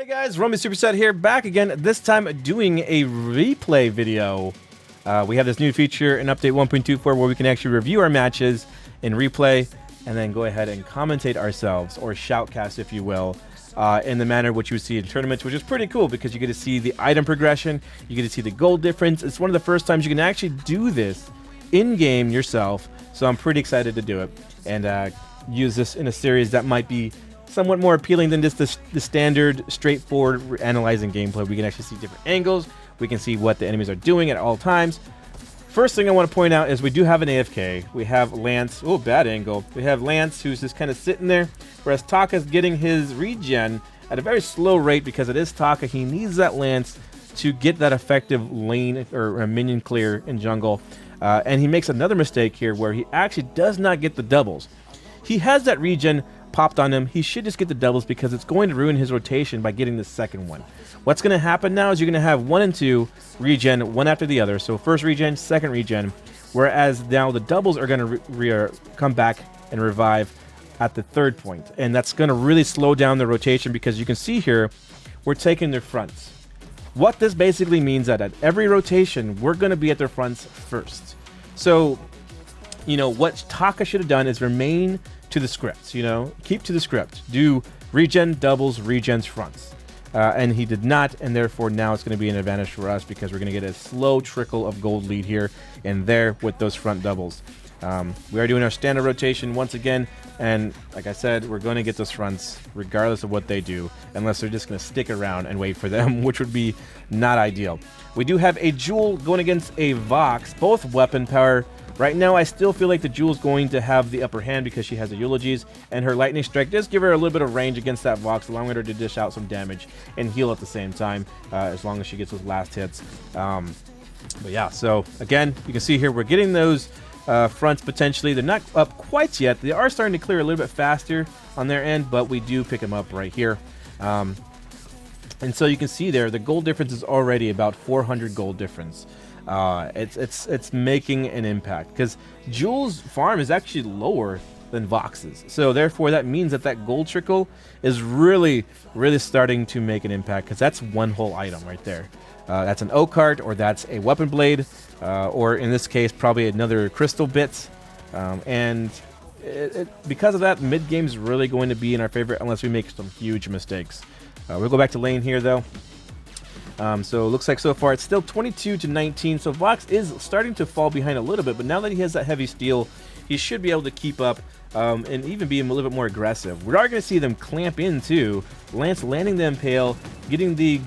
Guys, Rumblysuperset here, back again, this time doing a replay video. We have this new feature in update 1.24 where we can actually review our matches in replay and then go ahead and commentate ourselves, or shoutcast if you will, in the manner which you would see in tournaments, which is pretty cool because you get to see the item progression, you get to see the gold difference. It's one of the first times you can actually do this in-game yourself, so I'm pretty excited to do it and use this in a series that might be somewhat more appealing than just the standard, straightforward analyzing gameplay. We can actually see different angles. We can see what the enemies are doing at all times. First thing I want to point out is we do have an AFK. We have Lance. Oh, bad angle. We have Lance, who's just kind of sitting there, whereas Taka's getting his regen at a very slow rate because it is Taka. He needs that Lance to get that effective lane or minion clear in jungle. And he makes another mistake here where he actually does not get the doubles. He has that regen popped on him. He should just get the doubles because it's going to ruin his rotation by getting the second one. What's going to happen now is you're going to have 1 and 2 regen, one after the other. So first regen, second regen, whereas now the doubles are going to come back and revive at the third point. And that's going to really slow down the rotation because you can see here we're taking their fronts. What this basically means that at every rotation we're going to be at their fronts first. So, you know, what Taka should have done is remain to the scripts, you know, keep to the script, do regen, doubles, regens, fronts. And he did not, and therefore now it's going to be an advantage for us because we're going to get a slow trickle of gold lead here and there with those front doubles. We are doing our standard rotation once again, and like I said, we're going to get those fronts regardless of what they do, unless they're just going to stick around and wait for them, which would be not ideal. We do have a Jewel going against a Vox, both weapon power. Right now, I still feel like the Jewel's going to have the upper hand because she has the Eulogies, and her Lightning Strike does give her a little bit of range against that Vox, allowing her to dish out some damage and heal at the same time, as long as she gets those last hits. But yeah, so again, you can see here we're getting those fronts potentially. They're not up quite yet. They are starting to clear a little bit faster on their end, but we do pick them up right here. And so you can see there, the gold difference is already about 400 gold difference. It's making an impact because Jewel's farm is actually lower than Vox's, so therefore that means that that gold trickle is really starting to make an impact because that's one whole item right there. That's an oak card, or that's a weapon blade, or in this case probably another crystal bit, and because of that, mid game is really going to be in our favor unless we make some huge mistakes. We'll go back to lane here though. So it looks like so far it's still 22-19, so Vox is starting to fall behind a little bit, but now that he has that heavy steel, he should be able to keep up and even be a little bit more aggressive. We are going to see them clamp in too. Lance landing the Impale, getting the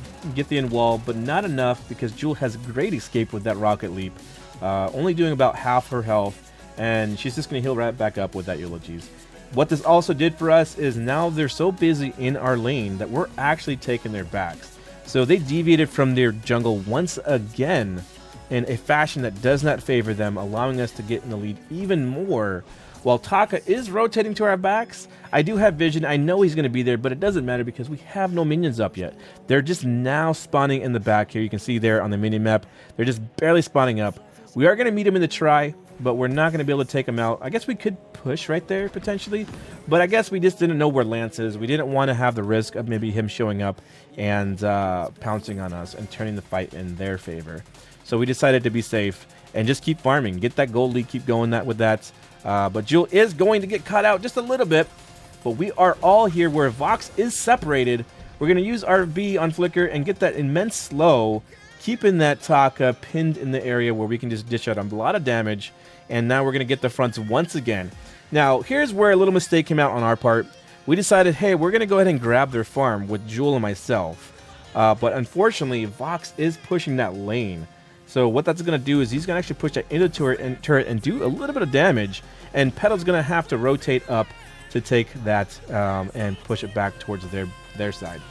in wall, but not enough because Jewel has great escape with that Rocket Leap, only doing about half her health, and she's just going to heal right back up with that Eulogies. What this also did for us is now they're so busy in our lane that we're actually taking their backs. So they deviated from their jungle once again in a fashion that does not favor them, allowing us to get in the lead even more. While Taka is rotating to our backs, I do have vision. I know he's going to be there, but it doesn't matter because we have no minions up yet. They're just now spawning in the back here. You can see there on the mini map. They're just barely spawning up. We are going to meet him in the try, but we're not going to be able to take him out. I guess we could push right there potentially, but I guess we just didn't know where Lance is. We didn't want to have the risk of maybe him showing up and pouncing on us and turning the fight in their favor. So we decided to be safe and just keep farming, get that gold lead, keep going with that. But Jewel is going to get caught out just a little bit, but we are all here where Vox is separated. We're going to use our B on Flicker and get that immense slow, keeping that Taka pinned in the area where we can just dish out a lot of damage. And now we're going to get the fronts once again. Now, here's where a little mistake came out on our part. We decided, hey, we're going to go ahead and grab their farm with Jewel and myself. But unfortunately, Vox is pushing that lane. So what that's going to do is he's going to actually push that into turret and do a little bit of damage. And Petal's going to have to rotate up to take that and push it back towards their side.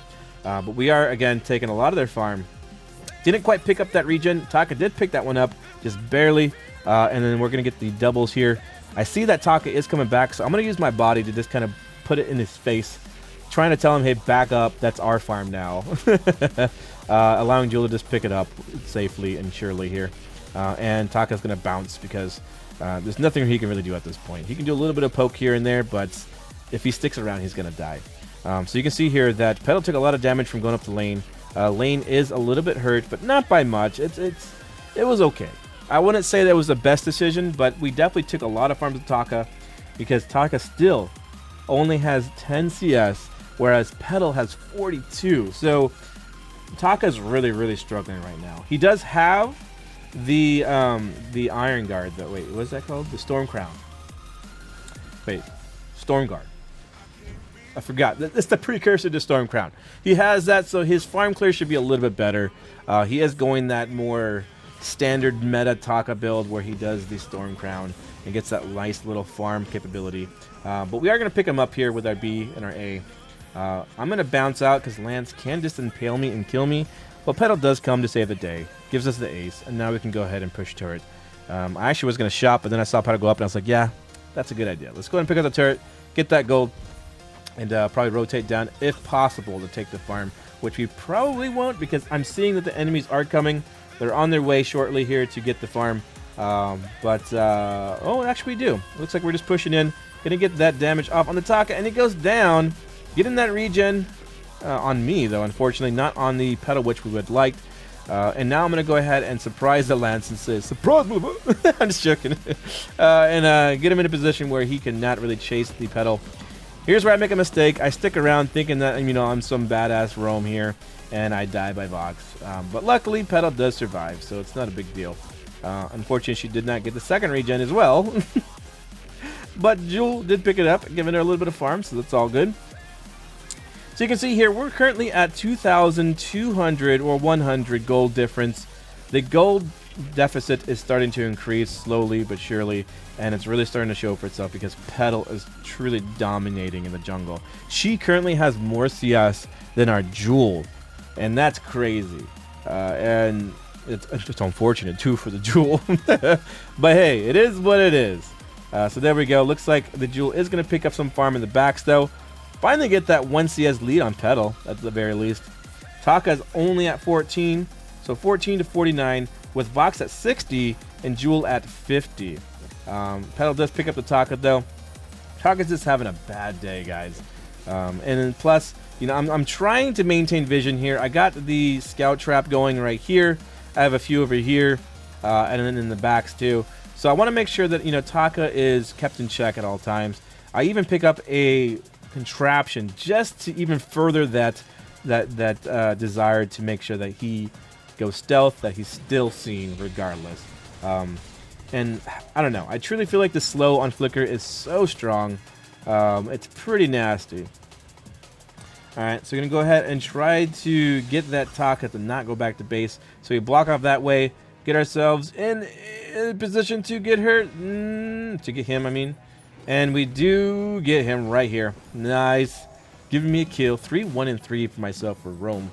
But we are, again, taking a lot of their farm. Didn't quite pick up that regen. Taka did pick that one up, just barely. And then we're going to get the doubles here. I see that Taka is coming back, so I'm going to use my body to just kind of put it in his face, trying to tell him, hey, back up, that's our farm now. Allowing Jewel to just pick it up safely and surely here. And Taka's going to bounce because there's nothing he can really do at this point. He can do a little bit of poke here and there, but if he sticks around, he's going to die. So you can see here that Petal took a lot of damage from going up to lane. Lane is a little bit hurt, but not by much. It was okay. I wouldn't say that was the best decision, but we definitely took a lot of farms with Taka, because Taka still only has 10 CS, whereas Petal has 42. So Taka's really struggling right now. He does have the Iron Guard, though. Wait, what's that called? The Storm Crown. Wait, Storm Guard. I forgot. It's the precursor to Storm Crown. He has that, so his farm clear should be a little bit better. He is going that more standard meta Taka build where he does the Storm Crown and gets that nice little farm capability. But we are going to pick him up here with our B and our A. I'm going to bounce out because Lance can just impale me and kill me. But Petal does come to save the day. Gives us the ace, and now we can go ahead and push turret. I actually was going to shop, but then I saw Petal go up, and I was like, yeah, that's a good idea. Let's go ahead and pick up the turret, get that gold, and probably rotate down, if possible, to take the farm, which we probably won't because I'm seeing that the enemies are coming. They're on their way shortly here to get the farm. Oh, actually we do. Looks like we're just pushing in. Gonna get that damage off on the Taka, and it goes down. Getting that regen on me, though, unfortunately, not on the Petal, which we would like. And now I'm going to go ahead and surprise the Lance and say, surprise, motherfucker. I'm just joking. And get him in a position where he cannot really chase the Petal. Here's where I make a mistake. I stick around thinking that, you know, I'm some badass roam here, and I die by Vox. But luckily, Petal does survive, so it's not a big deal. Unfortunately, she did not get the second regen as well. But Jewel did pick it up, giving her a little bit of farm, so that's all good. So you can see here, we're currently at 2,200 or 100 gold difference. The gold deficit is starting to increase slowly but surely, and it's really starting to show for itself because Petal is truly dominating in the jungle. She currently has more CS than our Jewel, and that's crazy. And it's just unfortunate too for the Jewel. But hey, it is what it is. So there we go. Looks like the Jewel is going to pick up some farm in the backs, though. Finally get that 1 CS lead on Petal, at the very least. Taka's only at 14, so 14 to 49, with Vox at 60 and Jewel at 50. Petal does pick up the Taka, though. Taka's just having a bad day, guys. And then plus, you know, I'm trying to maintain vision here. I got the scout trap going right here. I have a few over here, and then in the backs, too. So I want to make sure that, you know, Taka is kept in check at all times. I even pick up a contraption just to even further that desire to make sure that he goes stealth, that he's still seen regardless. And I don't know, I truly feel like the slow on Flicker is so strong. It's pretty nasty. Alright, so we're gonna go ahead and try to get that Taka to not go back to base, so we block off that way, get ourselves in a position to get her, to get him, I mean. And we do get him right here. Nice. Giving me a kill. 3, 1, and 3 for myself for Rome.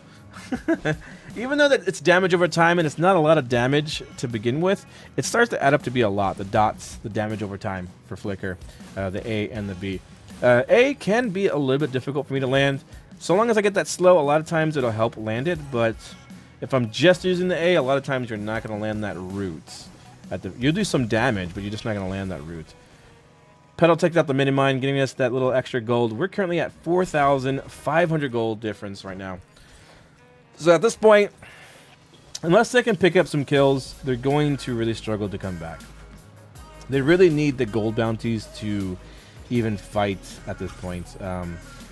Even though that it's damage over time and it's not a lot of damage to begin with, it starts to add up to be a lot. The dots, the damage over time for Flicker, the A and the B. A can be a little bit difficult for me to land. So long as I get that slow, a lot of times it'll help land it. But if I'm just using the A, a lot of times you're not going to land that root. You'll do some damage, but you're just not going to land that root. Petal takes out the mini mine, getting us that little extra gold. We're currently at 4,500 gold difference right now. So at this point, unless they can pick up some kills, they're going to really struggle to come back. They really need the gold bounties to even fight at this point.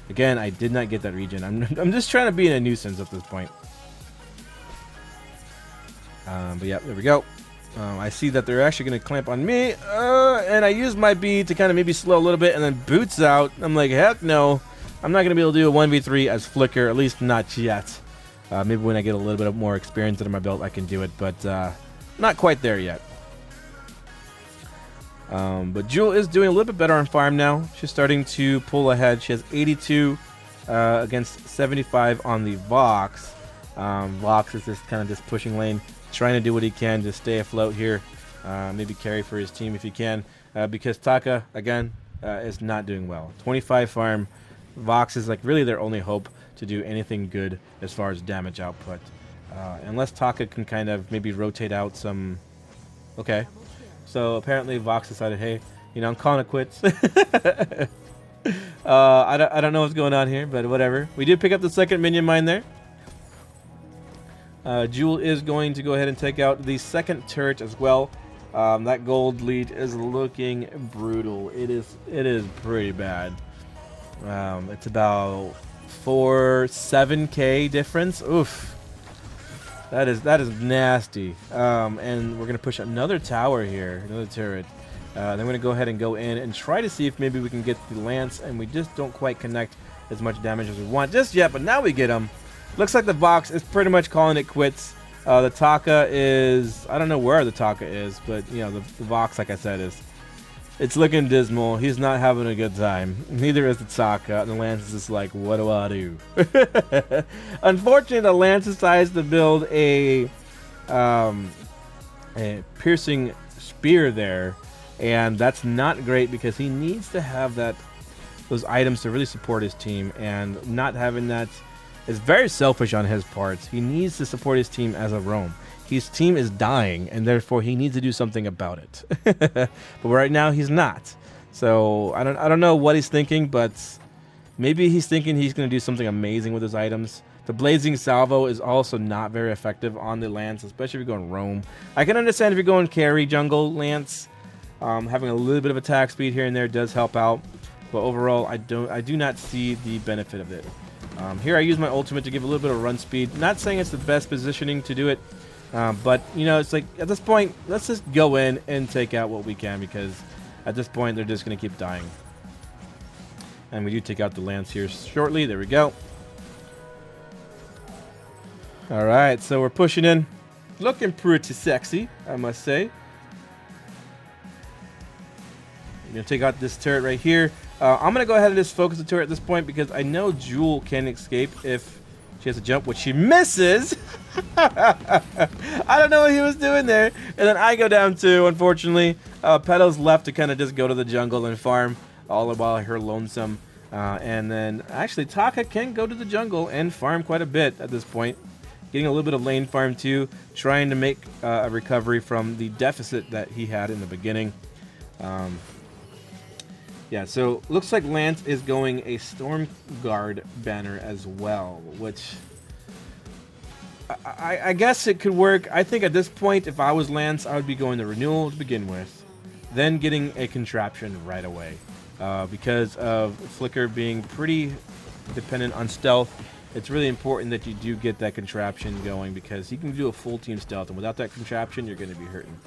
Again, I did not get that regen. I'm just trying to be in a nuisance at this point. But yeah, there we go. I see that they're actually going to clamp on me, and I use my B to kind of maybe slow a little bit, and then boots out. I'm like, heck no. I'm not going to be able to do a 1v3 as Flicker, at least not yet. Maybe when I get a little bit of more experience under my belt, I can do it, but not quite there yet. But Jewel is doing a little bit better on farm now. She's starting to pull ahead. She has 82 against 75 on the Vox. Vox is just kind of just pushing lane, trying to do what he can to stay afloat here. Maybe carry for his team if he can, because Taka, again, is not doing well. 25 farm. Vox is like really their only hope to do anything good as far as damage output. Unless Taka can kind of maybe rotate out some... Okay. So apparently Vox decided, hey, you know, I'm calling it quits. I don't know what's going on here, but whatever. We did pick up the second minion mine there. Jewel is going to go ahead and take out the second turret as well. That gold lead is looking brutal. It is pretty bad. It's about 7K difference. Oof. That is nasty. And we're gonna push another tower here, another turret. Then we're gonna go ahead and go in and try to see if maybe we can get the lance, and we just don't quite connect as much damage as we want just yet. But now we get him. Looks like the Vox is pretty much calling it quits. The Taka is, I don't know where the Taka is, but you know the Vox, like I said, it's looking dismal. He's not having a good time. Neither is the Taka. And the Lance is just like, what do I do? Unfortunately, the Lance decides to build a piercing spear there, and that's not great because he needs to have those items to really support his team, and not having that is very selfish on his part. He needs to support his team as a roam. His team is dying, and therefore he needs to do something about it. But right now he's not. So I don't know what he's thinking, but maybe he's thinking he's going to do something amazing with his items. The Blazing Salvo is also not very effective on the Lance, especially if you're going roam. I can understand if you're going carry jungle Lance. Having a little bit of attack speed here and there does help out, but overall I do not see the benefit of it. Here I use my ultimate to give a little bit of run speed. Not saying it's the best positioning to do it, but you know, it's like at this point, let's just go in and take out what we can, because at this point they're just going to keep dying. And we do take out the Lance here shortly. There we go. All right, so we're pushing in, looking pretty sexy, I must say. We're gonna take out this turret right here. I'm gonna go ahead and just focus the turret at this point, because I know Jewel can escape if she has to jump, which she misses. I don't know what he was doing there. And then I go down too, unfortunately. Petals left to kind of just go to the jungle and farm, all the while her lonesome. And then actually Taka can go to the jungle and farm quite a bit at this point. Getting a little bit of lane farm too, trying to make a recovery from the deficit that he had in the beginning. Yeah, so looks like Lance is going a Storm Guard banner as well, which I guess it could work. I think at this point, if I was Lance, I would be going the renewal to begin with, then getting a contraption right away. Because of Flicker being pretty dependent on stealth, it's really important that you do get that contraption going, because he can do a full team stealth, and without that contraption, you're going to be hurting.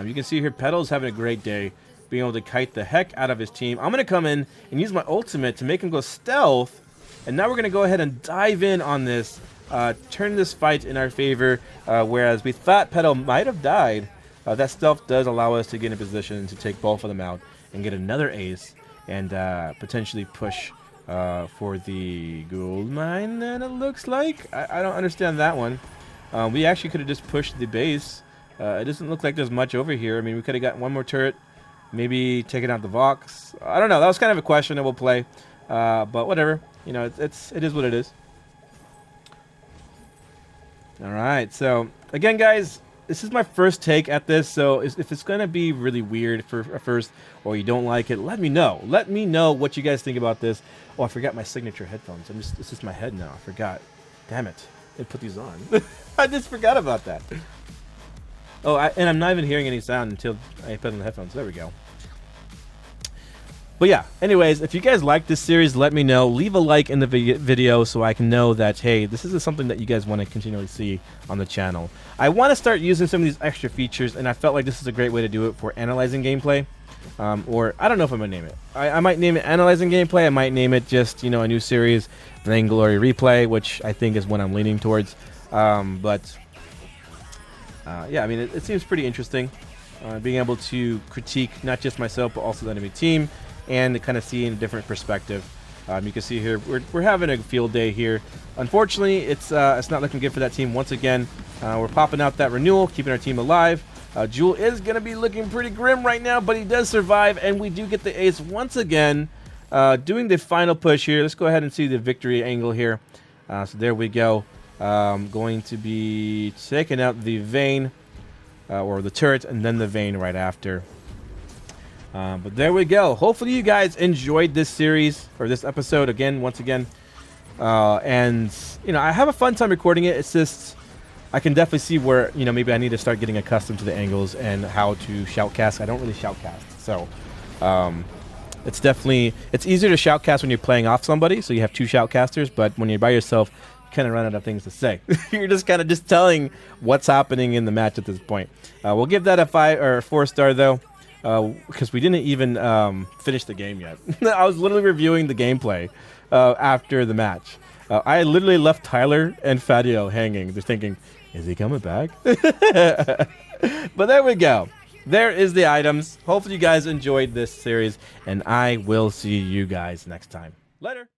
You can see here, Petal's having a great day, being able to kite the heck out of his team. I'm going to come in and use my ultimate to make him go stealth. And now we're going to go ahead and dive in on this, turn this fight in our favor. Whereas we thought Petal might have died, that stealth does allow us to get in a position to take both of them out and get another ace, and potentially push for the gold mine, then it looks like. I don't understand that one. We actually could have just pushed the base. It doesn't look like there's much over here. I mean, we could have got one more turret, maybe taking out the Vox. I don't know. That was kind of a questionable play, but whatever. You know, it is what it is. All right. So again, guys, this is my first take at this. So if it's gonna be really weird for a first, or you don't like it, let me know. Let me know what you guys think about this. Oh, I forgot my signature headphones. It's just my head now. I forgot. Damn it. I put these on. I just forgot about that. Oh, and I'm not even hearing any sound until I put on the headphones. There we go. But yeah, anyways, if you guys like this series, let me know. Leave a like in the video so I can know that, hey, this is something that you guys want to continually see on the channel. I want to start using some of these extra features, and I felt like this is a great way to do it for analyzing gameplay. Or I don't know if I'm going to name it. I might name it Analyzing Gameplay. I might name it just, you know, a new series, Vainglory Replay, which I think is what I'm leaning towards. Yeah, I mean, it seems pretty interesting, being able to critique not just myself, but also the enemy team, and to kind of see in a different perspective. You can see here, we're having a field day here. Unfortunately, it's not looking good for that team once again. We're popping out that renewal, keeping our team alive. Jewel is going to be looking pretty grim right now, but he does survive, and we do get the ace once again, doing the final push here. Let's go ahead and see the victory angle here. So there we go. Going to be taking out the Vayne, or the turret, and then the Vayne right after. But there we go. Hopefully you guys enjoyed this series or this episode once again. And you know, I have a fun time recording it. It's just I can definitely see where, you know, maybe I need to start getting accustomed to the angles and how to shoutcast. I don't really shoutcast, so it's easier to shoutcast when you're playing off somebody, so you have two shoutcasters. But when you're by yourself, you kind of run out of things to say. You're just kind of just telling what's happening in the match at this point. We'll give that a 5 or 4 star though, because we didn't even finish the game yet. I was literally reviewing the gameplay after the match. I literally left Tyler and Fadio hanging. They're thinking, is he coming back? But there we go. There is the items. Hopefully you guys enjoyed this series, and I will see you guys next time. Later.